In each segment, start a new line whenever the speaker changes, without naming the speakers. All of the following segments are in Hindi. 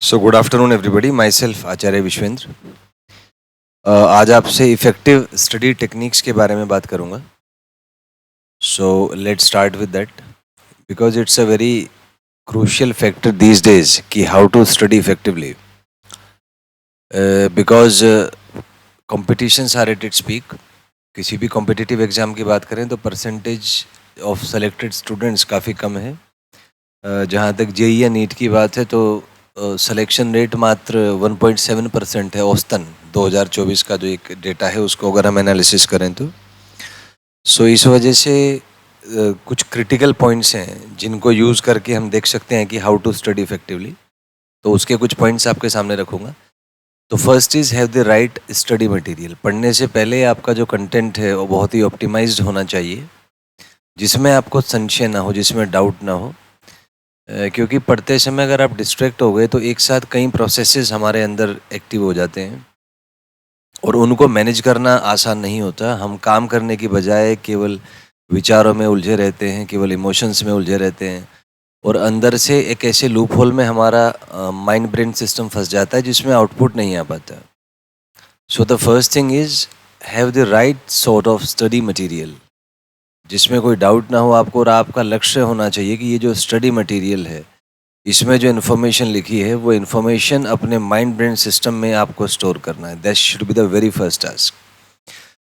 सो good afternoon everybody, myself Acharya Vishwendra. आज आपसे इफ़ेक्टिव स्टडी टेक्निक्स के बारे में बात करूंगा। So let start with that because it's a very crucial factor these days कि how to study effectively, because competitions are at its peak. किसी भी कॉम्पिटिटिव एग्ज़ाम की बात करें तो परसेंटेज ऑफ सेलेक्टेड स्टूडेंट्स काफ़ी कम है। जहाँ तक जेई या नीट की बात है तो सिलेक्शन रेट मात्र 1.7% है औसतन 2024 का जो एक डेटा है उसको अगर हम एनालिसिस करें तो। सो इस वजह से कुछ क्रिटिकल पॉइंट्स हैं जिनको यूज़ करके हम देख सकते हैं कि हाउ टू स्टडी इफेक्टिवली। तो उसके कुछ पॉइंट्स आपके सामने रखूँगा। तो first is have the right study material. पढ़ने से पहले आपका जो कंटेंट है वो बहुत ही ऑप्टिमाइज्ड होना चाहिए, जिसमें आपको संशय ना हो, जिसमें डाउट ना हो। क्योंकि पढ़ते समय अगर आप डिस्ट्रैक्ट हो गए तो एक साथ कई प्रोसेसेस हमारे अंदर एक्टिव हो जाते हैं और उनको मैनेज करना आसान नहीं होता। हम काम करने की बजाय केवल विचारों में उलझे रहते हैं, केवल इमोशंस में उलझे रहते हैं और अंदर से एक ऐसे लूप होल में हमारा माइंड ब्रेन सिस्टम फंस जाता है जिसमें आउटपुट नहीं आ पाता। So the first thing is have the right sort of study material, जिसमें कोई डाउट ना हो आपको। और आपका लक्ष्य होना चाहिए कि ये जो स्टडी मटेरियल है, इसमें जो इन्फॉर्मेशन लिखी है वो इन्फॉर्मेशन अपने माइंड ब्रेन सिस्टम में आपको स्टोर करना है। That should be the very first task.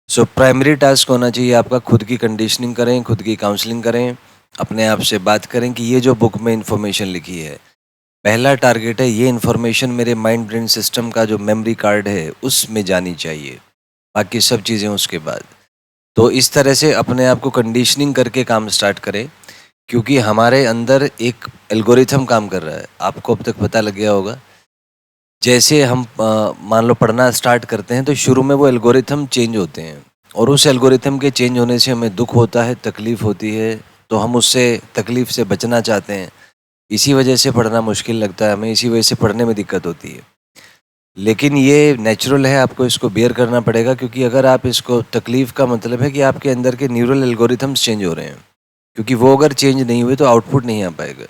So primary task होना चाहिए आपका, खुद की कंडीशनिंग करें, खुद की काउंसलिंग करें, अपने आप से बात करें कि ये जो बुक में इन्फॉर्मेशन लिखी है, पहला टारगेट है ये इन्फॉर्मेशन मेरे माइंड ब्रेन सिस्टम का जो मेमोरी कार्ड है उसमें जानी चाहिए, बाकी सब चीज़ें उसके बाद। तो इस तरह से अपने आप को कंडीशनिंग करके काम स्टार्ट करें, क्योंकि हमारे अंदर एक एल्गोरिथम काम कर रहा है। आपको अब तक पता लग गया होगा, जैसे हम मान लो पढ़ना स्टार्ट करते हैं तो शुरू में वो एल्गोरिथम चेंज होते हैं और उस एल्गोरिथम के चेंज होने से हमें दुख होता है, तकलीफ़ होती है, तो हम उससे तकलीफ़ से बचना चाहते हैं। इसी वजह से पढ़ना मुश्किल लगता है हमें, इसी वजह से पढ़ने में दिक्कत होती है। लेकिन ये नेचुरल है, आपको इसको बेयर करना पड़ेगा, क्योंकि अगर आप इसको, तकलीफ़ का मतलब है कि आपके अंदर के न्यूरल एल्गोरिथम्स चेंज हो रहे हैं, क्योंकि वो अगर चेंज नहीं हुए तो आउटपुट नहीं आ पाएगा।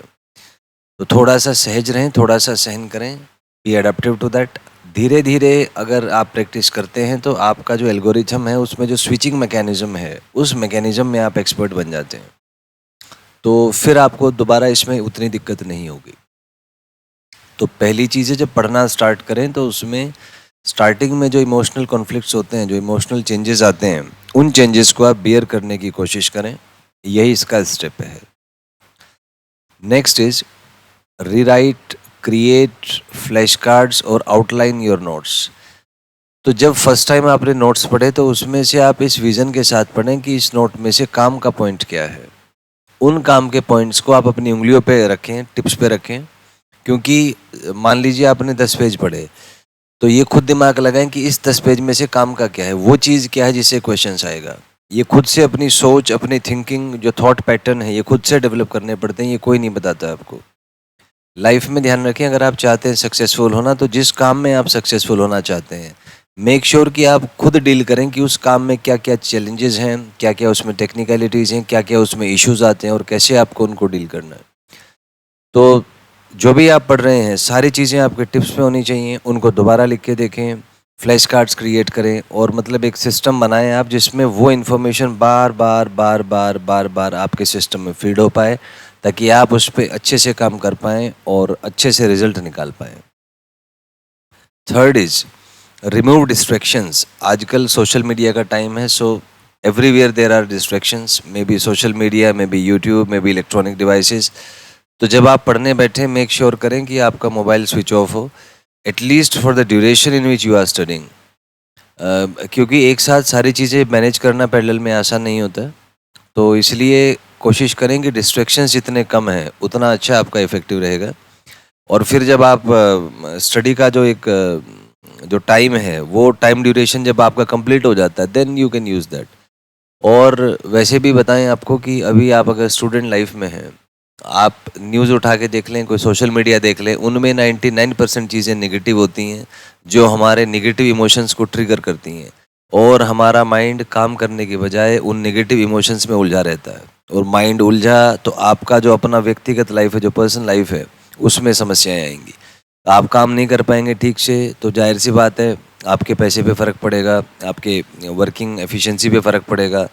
तो थोड़ा सा सहज रहें, थोड़ा सा सहन करें, बी एडेप्टिव टू दैट। धीरे धीरे अगर आप प्रैक्टिस करते हैं तो आपका जो एल्गोरिथम है उसमें जो स्विचिंग मैकेनिज़्म है उस मैकेनिज़्म में आप एक्सपर्ट बन जाते हैं, तो फिर आपको दोबारा इसमें उतनी दिक्कत नहीं होगी। तो पहली चीज़ है, जब पढ़ना स्टार्ट करें तो उसमें स्टार्टिंग में जो इमोशनल कॉन्फ्लिक्ट्स होते हैं, जो इमोशनल चेंजेस आते हैं, उन चेंजेस को आप बियर करने की कोशिश करें। यही इसका स्टेप है। Next is rewrite, create flash cards और आउटलाइन योर नोट्स। तो जब फर्स्ट टाइम आपने नोट्स पढ़े तो उसमें से आप इस विज़न के साथ पढ़ें कि इस नोट में से काम का पॉइंट क्या है। उन काम के पॉइंट्स को आप अपनी उंगलियों पे रखें, टिप्स पे रखें। क्योंकि मान लीजिए आपने 10 पेज पढ़े, तो ये खुद दिमाग लगाएं कि इस 10 पेज में से काम का क्या है, वो चीज़ क्या है जिससे क्वेश्चंस आएगा। ये खुद से अपनी सोच, अपनी थिंकिंग, जो थॉट पैटर्न है, ये खुद से डेवलप करने पड़ते हैं, ये कोई नहीं बताता आपको। लाइफ में ध्यान रखें, अगर आप चाहते हैं सक्सेसफुल होना, तो जिस काम में आप सक्सेसफुल होना चाहते हैं, मेक श्योर कि आप खुद डील करें कि उस काम में क्या क्या चैलेंजेस हैं, क्या क्या उसमें टेक्निकलिटीज़ हैं, क्या क्या उसमें इश्यूज आते हैं और कैसे आपको उनको डील करना है। तो जो भी आप पढ़ रहे हैं, सारी चीज़ें आपके टिप्स में होनी चाहिए, उनको दोबारा लिख के देखें, फ्लैश कार्ड्स क्रिएट करें और मतलब एक सिस्टम बनाएं आप, जिसमें वो इन्फॉर्मेशन बार बार बार बार बार बार आपके सिस्टम में फीड हो पाए, ताकि आप उस पर अच्छे से काम कर पाएँ और अच्छे से रिजल्ट निकाल पाएँ। Third is remove distractions. आजकल सोशल मीडिया का टाइम है, so everywhere there are distractions, maybe social media, maybe YouTube, maybe electronic devices. तो जब आप पढ़ने बैठें, मेक श्योर करें कि आपका मोबाइल स्विच ऑफ हो, at least for the duration in which you are studying. क्योंकि एक साथ सारी चीज़ें मैनेज करना पैरेलल में आसान नहीं होता, तो इसलिए कोशिश करें कि डिस्ट्रैक्शंस जितने कम हैं उतना अच्छा आपका इफ़ेक्टिव रहेगा। और फिर जब आप स्टडी का जो एक जो टाइम है, वो टाइम ड्यूरेशन जब आपका कंप्लीट हो जाता है, then you can use that. और वैसे भी बताएं आपको कि अभी आप अगर स्टूडेंट लाइफ में हैं, आप न्यूज़ उठा के देख लें, कोई सोशल मीडिया देख लें, उनमें 99% चीज़ें नेगेटिव होती हैं, जो हमारे नेगेटिव इमोशंस को ट्रिगर करती हैं और हमारा माइंड काम करने के बजाय उन नेगेटिव इमोशंस में उलझा रहता है। और माइंड उलझा तो आपका जो अपना व्यक्तिगत लाइफ है, जो पर्सनल लाइफ है, उसमें समस्याएं आएंगी। आप काम नहीं कर पाएंगे ठीक से तो जाहिर सी बात है आपके पैसे पे फ़र्क पड़ेगा, आपके वर्किंग एफिशिएंसी पे फ़र्क पड़ेगा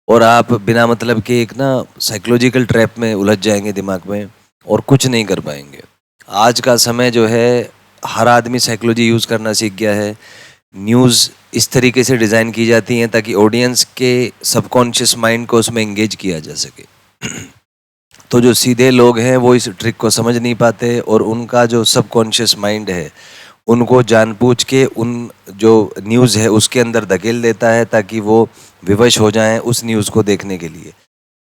और आप बिना मतलब के एक ना साइकोलॉजिकल ट्रैप में उलझ जाएंगे दिमाग में और कुछ नहीं कर पाएंगे। आज का समय जो है हर आदमी साइकोलॉजी यूज़ करना सीख गया है। न्यूज़ इस तरीके से डिज़ाइन की जाती हैं ताकि ऑडियंस के सबकॉन्शियस माइंड को उसमें एंगेज किया जा सके। तो जो सीधे लोग हैं वो इस ट्रिक को समझ नहीं पाते और उनका जो सबकॉन्शियस माइंड है उनको जानबूझ के उन जो न्यूज़ है उसके अंदर धकेल देता है ताकि वो विवश हो जाएं उस न्यूज़ को देखने के लिए।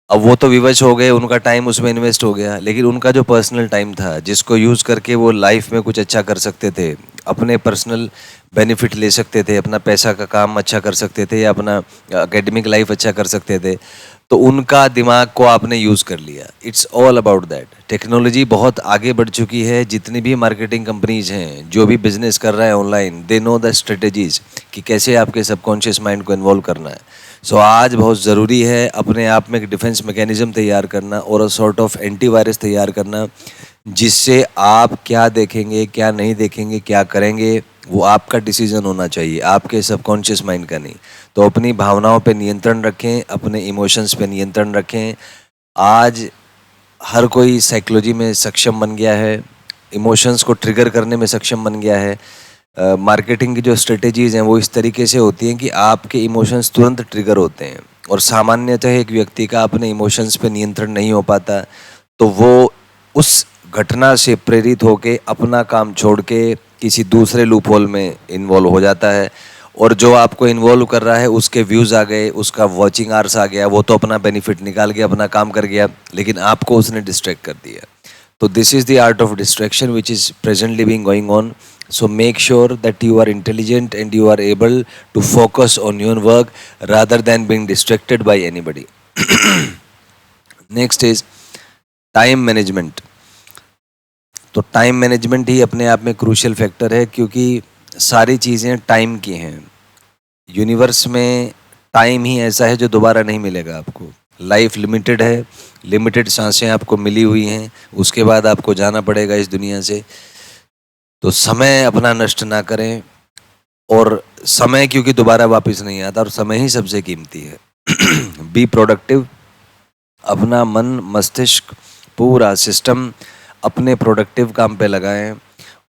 अब वो तो विवश हो गए, उनका टाइम उसमें इन्वेस्ट हो गया, लेकिन उनका जो पर्सनल टाइम था जिसको यूज़ करके वो लाइफ में कुछ अच्छा कर सकते थे, अपने पर्सनल बेनिफिट ले सकते थे, अपना पैसा का काम अच्छा कर सकते थे या अपना एकेडमिक लाइफ अच्छा कर सकते थे, तो उनका दिमाग को आपने यूज़ कर लिया। It's all about that. Technology बहुत आगे बढ़ चुकी है। जितनी भी मार्केटिंग कंपनीज हैं, जो भी बिजनेस कर रहा है online, they know the strategies कि कैसे आपके सबकॉन्शियस माइंड को इन्वॉल्व करना है। सो आज बहुत ज़रूरी है अपने आप में एक डिफेंस मैकेनिज्म तैयार करना और सॉर्ट ऑफ एंटीवायरस तैयार करना, जिससे आप क्या देखेंगे, क्या नहीं देखेंगे, क्या करेंगे, वो आपका डिसीजन होना चाहिए, आपके सबकॉन्शियस माइंड का नहीं। तो अपनी भावनाओं पे नियंत्रण रखें, अपने इमोशंस पे नियंत्रण रखें। आज हर कोई साइकोलॉजी में सक्षम बन गया है, इमोशंस को ट्रिगर करने में सक्षम बन गया है। मार्केटिंग की जो स्ट्रेटेजीज़ हैं वो इस तरीके से होती हैं कि आपके इमोशंस तुरंत ट्रिगर होते हैं और सामान्यतः एक व्यक्ति का अपने इमोशंस पे नियंत्रण नहीं हो पाता, तो वो उस घटना से प्रेरित होके अपना काम छोड़ के किसी दूसरे लूप होल में इन्वॉल्व हो जाता है और जो आपको इन्वॉल्व कर रहा है उसके व्यूज़ आ गए, उसका वॉचिंग आवर्स आ गया, वो तो अपना बेनिफिट निकाल के अपना काम कर गया, लेकिन आपको उसने डिस्ट्रैक्ट कर दिया। तो this is the art of distraction which is presently being going on. So make sure that you are intelligent and you are able to focus on your work rather than being distracted by anybody. Next is time management. तो टाइम मैनेजमेंट ही अपने आप में क्रूशियल फैक्टर है क्योंकि सारी चीज़ें टाइम की हैं। यूनिवर्स में टाइम ही ऐसा है जो दोबारा नहीं मिलेगा आपको। लाइफ लिमिटेड है, लिमिटेड सांसें आपको मिली हुई हैं, उसके बाद आपको जाना पड़ेगा इस दुनिया से। तो समय अपना नष्ट ना करें और समय क्योंकि दोबारा वापस नहीं आता और समय ही सबसे कीमती है। Be productive. अपना मन, मस्तिष्क, पूरा सिस्टम अपने प्रोडक्टिव काम पे लगाएं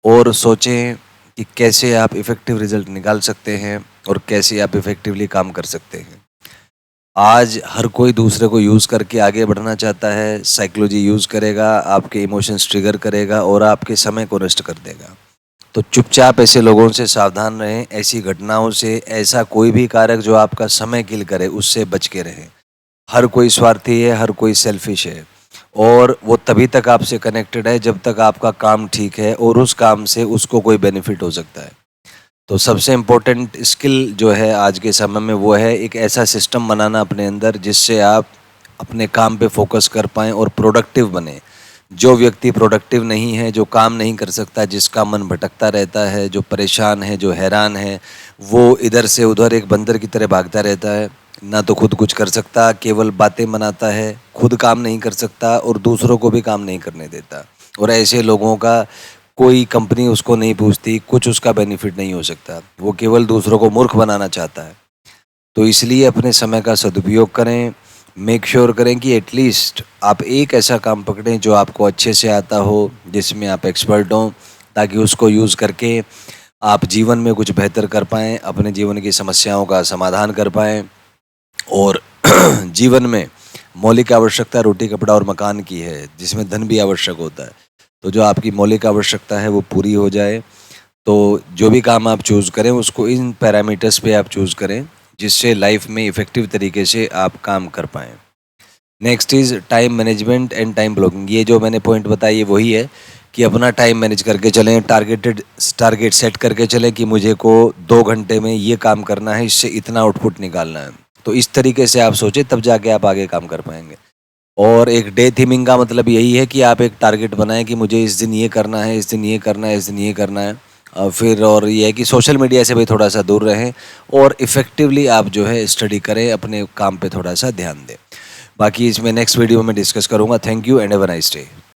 और सोचें कि कैसे आप इफ़ेक्टिव रिजल्ट निकाल सकते हैं और कैसे आप इफ़ेक्टिवली काम कर सकते हैं। आज हर कोई दूसरे को यूज़ करके आगे बढ़ना चाहता है। साइकोलॉजी यूज़ करेगा, आपके इमोशंस ट्रिगर करेगा और आपके समय को नष्ट कर देगा। तो चुपचाप ऐसे लोगों से सावधान रहें, ऐसी घटनाओं से, ऐसा कोई भी कारक जो आपका समय किल करे उससे बच के रहें। हर कोई स्वार्थी है, हर कोई सेल्फिश है और वो तभी तक आपसे कनेक्टेड है जब तक आपका काम ठीक है और उस काम से उसको कोई बेनिफिट हो सकता है। तो सबसे इम्पोर्टेंट स्किल जो है आज के समय में वो है एक ऐसा सिस्टम बनाना अपने अंदर जिससे आप अपने काम पे फोकस कर पाएँ और प्रोडक्टिव बने। जो व्यक्ति प्रोडक्टिव नहीं है, जो काम नहीं कर सकता, जिसका मन भटकता रहता है, जो परेशान है, जो हैरान है, वो इधर से उधर एक बंदर की तरह भागता रहता है। ना तो खुद कुछ कर सकता, केवल बातें बनाता है, खुद काम नहीं कर सकता और दूसरों को भी काम नहीं करने देता। और ऐसे लोगों का कोई कंपनी उसको नहीं पूछती, कुछ उसका बेनिफिट नहीं हो सकता। वो केवल दूसरों को मूर्ख बनाना चाहता है। तो इसलिए अपने समय का सदुपयोग करें। मेक श्योर करें कि एटलीस्ट आप एक ऐसा काम पकड़ें जो आपको अच्छे से आता हो, जिसमें आप एक्सपर्ट हों, ताकि उसको यूज़ करके आप जीवन में कुछ बेहतर कर पाएँ, अपने जीवन की समस्याओं का समाधान कर पाएँ और जीवन में मौलिक आवश्यकता रोटी, कपड़ा और मकान की है, जिसमें धन भी आवश्यक होता है। तो जो आपकी मौलिक आवश्यकता है वो पूरी हो जाए। तो जो भी काम आप चूज़ करें उसको इन पैरामीटर्स पे आप चूज़ करें जिससे लाइफ में इफ़ेक्टिव तरीके से आप काम कर पाएँ। Next is time management and time blocking. ये जो मैंने पॉइंट बताई है वही है कि अपना टाइम मैनेज करके चलें, टारगेट सेट करके चलें कि मुझे को 2 घंटे में ये काम करना है, इससे इतना आउटपुट निकालना है। तो इस तरीके से आप सोचें, तब जाके आप आगे काम कर पाएंगे। और एक डे थीमिंग का मतलब यही है कि आप एक टारगेट बनाएं कि मुझे इस दिन ये करना है, इस दिन ये करना है, इस दिन ये करना है। फिर और ये है कि सोशल मीडिया से भी थोड़ा सा दूर रहें और इफ़ेक्टिवली आप जो है स्टडी करें, अपने काम पे थोड़ा सा ध्यान दें। बाकी इसमें नेक्स्ट वीडियो में डिस्कस करूँगा। Thank you and have a nice day.